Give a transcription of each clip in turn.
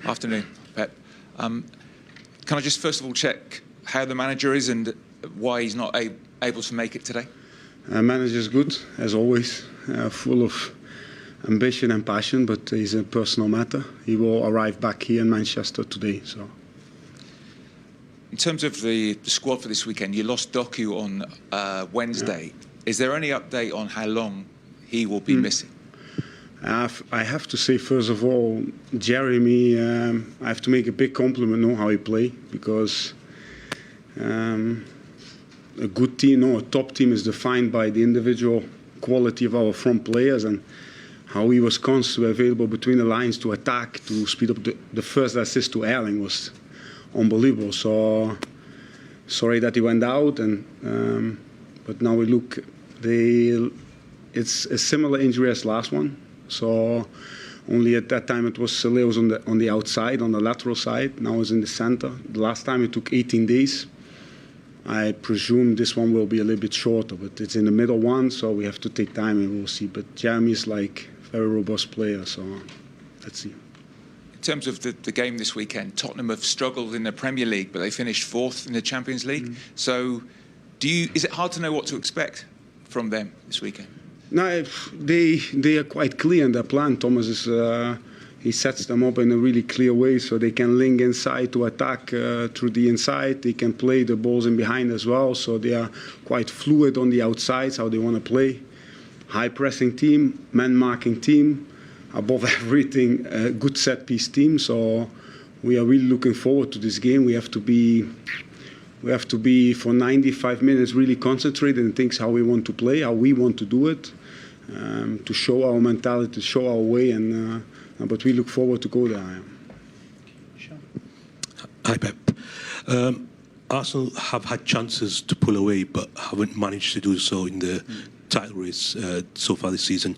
Afternoon, Pep. Can I just first of all check how the manager is and why he's not able to make it today? Manager is good, as always, full of ambition and passion, but it's a personal matter. He will arrive back here in Manchester today. So, in terms of the squad for this weekend, you lost Doku on Wednesday. Yeah. Is there any update on how long he will be missing? I have to say, first of all, Jeremy, I have to make a big compliment on how he played, because a good team, a top team is defined by the individual quality of our front players, and how he was constantly available between the lines to attack, to speed up. The first assist to Erling was unbelievable. So sorry that he went out, but now we look, it's a similar injury as last one. So only at that time it was Seleos on the outside, on the lateral side. Now it's in the center. The last time it took 18 days. I presume this one will be a little bit shorter, but it's in the middle one, so we have to take time and we'll see. But Jeremy is like a very robust player, so let's see. In terms of the game this weekend, Tottenham have struggled in the Premier League, but they finished 4th in the Champions League. So is it hard to know what to expect from them this weekend? No, they are quite clear in their plan. Thomas is he sets them up in a really clear way, so they can link inside to attack through the inside. They can play the balls in behind as well, so they are quite fluid on the outsides, how they want to play. High pressing team, man marking team, above everything, a good set piece team. So we are really looking forward to this game. We have to be for 95 minutes really concentrated and think how we want to play, how we want to do it, to show our mentality, to show our way, but we look forward to go there. Sure. Hi, Pep. Arsenal have had chances to pull away, but haven't managed to do so in the title race so far this season.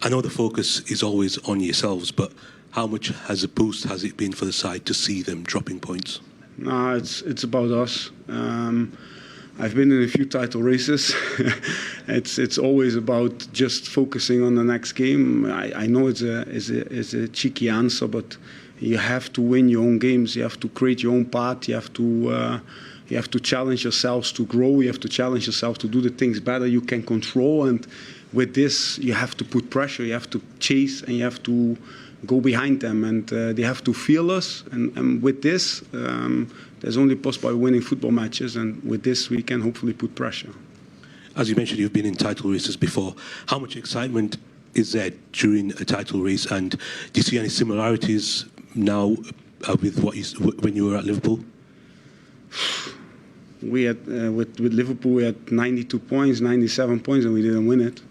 I know the focus is always on yourselves, but how much has a boost has it been for the side to see them dropping points? No, it's about us. I've been in a few title races. It's always about just focusing on the next game. I know it's a cheeky answer, but you have to win your own games. You have to create your own path. You have to challenge yourselves to grow. You have to challenge yourself to do the things better you can control. And with this, you have to put pressure. You have to chase, and you have to go behind them, and they have to feel us. And with this, there's only possible by winning football matches, and with this, we can hopefully put pressure. As you mentioned, you've been in title races before. How much excitement is there during a title race, and do you see any similarities now with when you were at Liverpool? We had with Liverpool, we had 92 points, 97 points, and we didn't win it.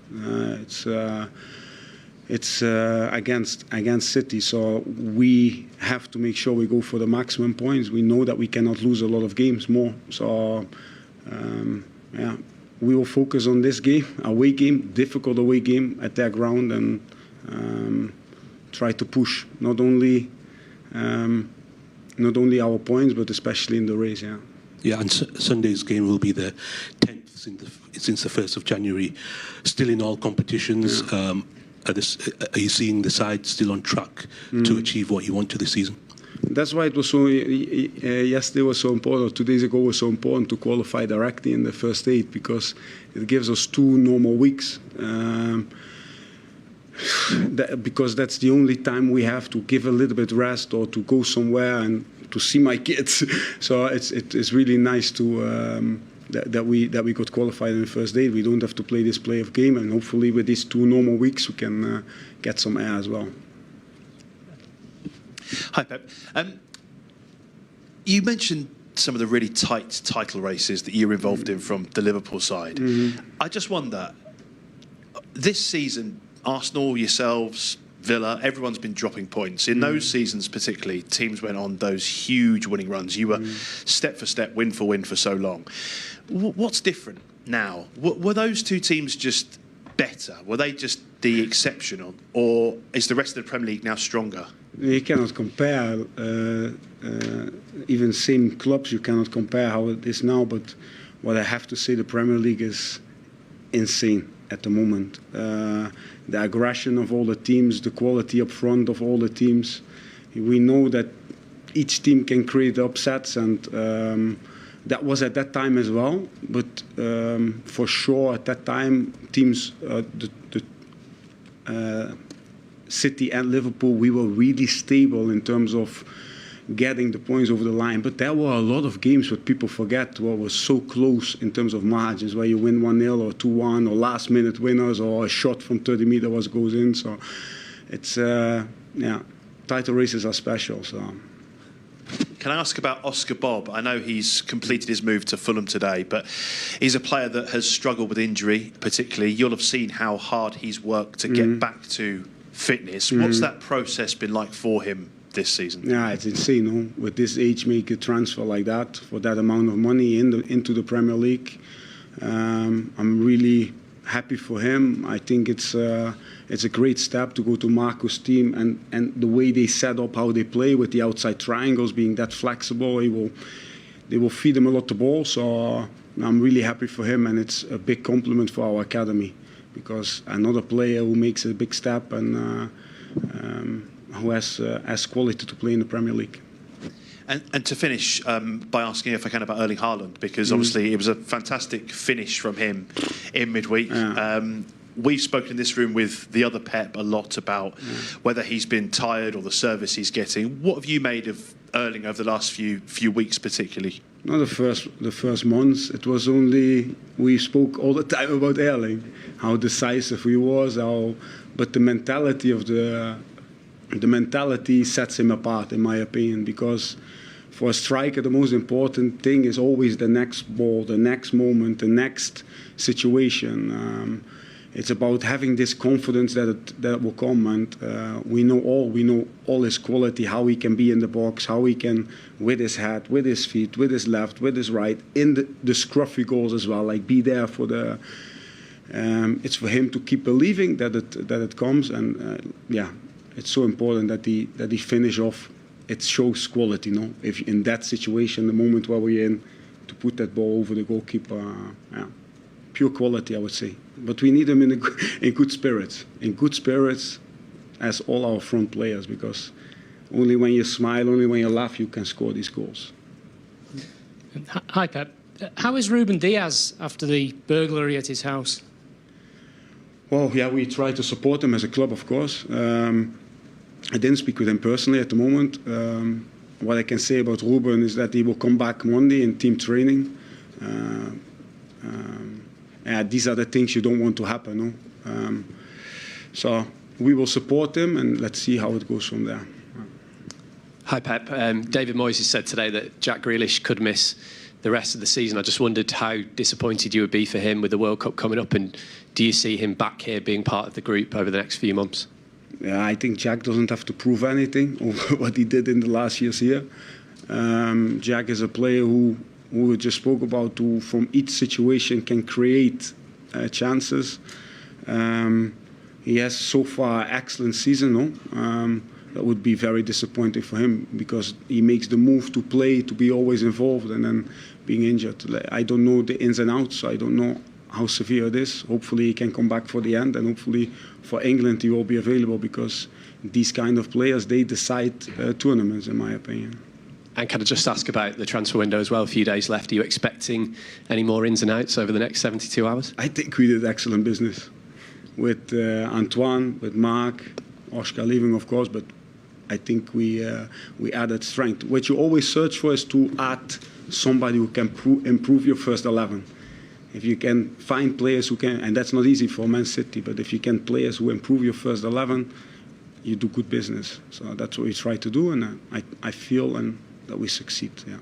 It's against City, so we have to make sure we go for the maximum points. We know that we cannot lose a lot of games more. So, we will focus on this game, away game, difficult away game at their ground, and try to push not only our points, but especially in the race. Yeah. Yeah, and Sunday's game will be the 10th since the 1st of January. Still in all competitions. Yeah. Are you seeing the side still on track to achieve what you want to this season? That's why it was so. Yesterday was so important. 2 days ago was so important to qualify directly in the first 8, because it gives us 2 normal weeks. Because that's the only time we have to give a little bit rest or to go somewhere and to see my kids. So it's really nice to. That we got qualified in the first day. We don't have to play this playoff game, and hopefully with these 2 normal weeks we can get some air as well. Hi, Pep. You mentioned some of the really tight title races that you're involved in from the Liverpool side. I just wonder, this season, Arsenal, yourselves, Villa, everyone's been dropping points. In those seasons particularly, teams went on those huge winning runs. You were step for step, win for win for so long. What's different now? Were those 2 teams just better? Were they just the exceptional? Or is the rest of the Premier League now stronger? You cannot compare, even same clubs, you cannot compare how it is now. But what I have to say, the Premier League is insane at the moment. The aggression of all the teams, the quality up front of all the teams. We know that each team can create upsets, and that was at that time as well. But for sure, at that time, teams, City and Liverpool, we were really stable in terms of getting the points over the line. But there were a lot of games what people forget where was so close in terms of margins, where you win 1-0 or 2-1 or last minute winners or a shot from 30 meters goes in. So it's title races are special. So. Can I ask about Oscar Bob? I know he's completed his move to Fulham today, but he's a player that has struggled with injury, particularly. You'll have seen how hard he's worked to get back to fitness. What's that process been like for him this season? Yeah, it's insane. No? With this age, make a transfer like that for that amount of money into the Premier League. I'm really happy for him. I think it's a great step to go to Marco's team, and the way they set up how they play with the outside triangles being that flexible, they will feed him a lot the ball. So I'm really happy for him, and it's a big compliment for our academy, because another player who makes a big step and who has quality to play in the Premier League. And to finish by asking if I can about Erling Haaland, because obviously it was a fantastic finish from him in midweek. We've spoken in this room with the other Pep a lot about whether he's been tired or the service he's getting. What have you made of Erling over the last few weeks particularly? Not the first months. It was only, we spoke all the time about Erling, how decisive he was, but the mentality of the mentality sets him apart, in my opinion, because for a striker, the most important thing is always the next ball, the next moment, the next situation. It's about having this confidence that will come, and we know all his quality, how he can be in the box, how he can, with his head, with his feet, with his left, with his right, in the scruffy goals as well, like be there for the. It's for him to keep believing that it comes, and it's so important that he finish off. It shows quality, no? If in that situation, the moment where we're in, to put that ball over the goalkeeper, pure quality, I would say. But we need him in good spirits. In good spirits, as all our front players, because only when you smile, only when you laugh, you can score these goals. Hi, Pep. How is Ruben Diaz after the burglary at his house? Well, we try to support him as a club, of course. I didn't speak with him personally at the moment. What I can say about Ruben is that he will come back Monday in team training. These are the things you don't want to happen. No? So we will support him, and let's see how it goes from there. Hi, Pep. David Moyes has said today that Jack Grealish could miss the rest of the season. I just wondered how disappointed you would be for him with the World Cup coming up, and do you see him back here being part of the group over the next few months? Yeah, I think Jack doesn't have to prove anything over what he did in the last years here. Jack is a player who we just spoke about, who from each situation can create chances. He has so far excellent season, no? That would be very disappointing for him, because he makes the move to play, to be always involved, and then being injured. I don't know the ins and outs, so I don't know how severe it is. Hopefully he can come back for the end, and hopefully for England he will be available, because these kind of players, they decide tournaments, in my opinion. And can I just ask about the transfer window as well? A few days left. Are you expecting any more ins and outs over the next 72 hours? I think we did excellent business with Antoine, with Mark, Oscar leaving, of course, but I think we added strength. What you always search for is to add somebody who can improve your first 11. If you can find players who can, and that's not easy for Man City, but if you can players who improve your first 11, you do good business. So that's what we try to do, and I feel that we succeed. Yeah.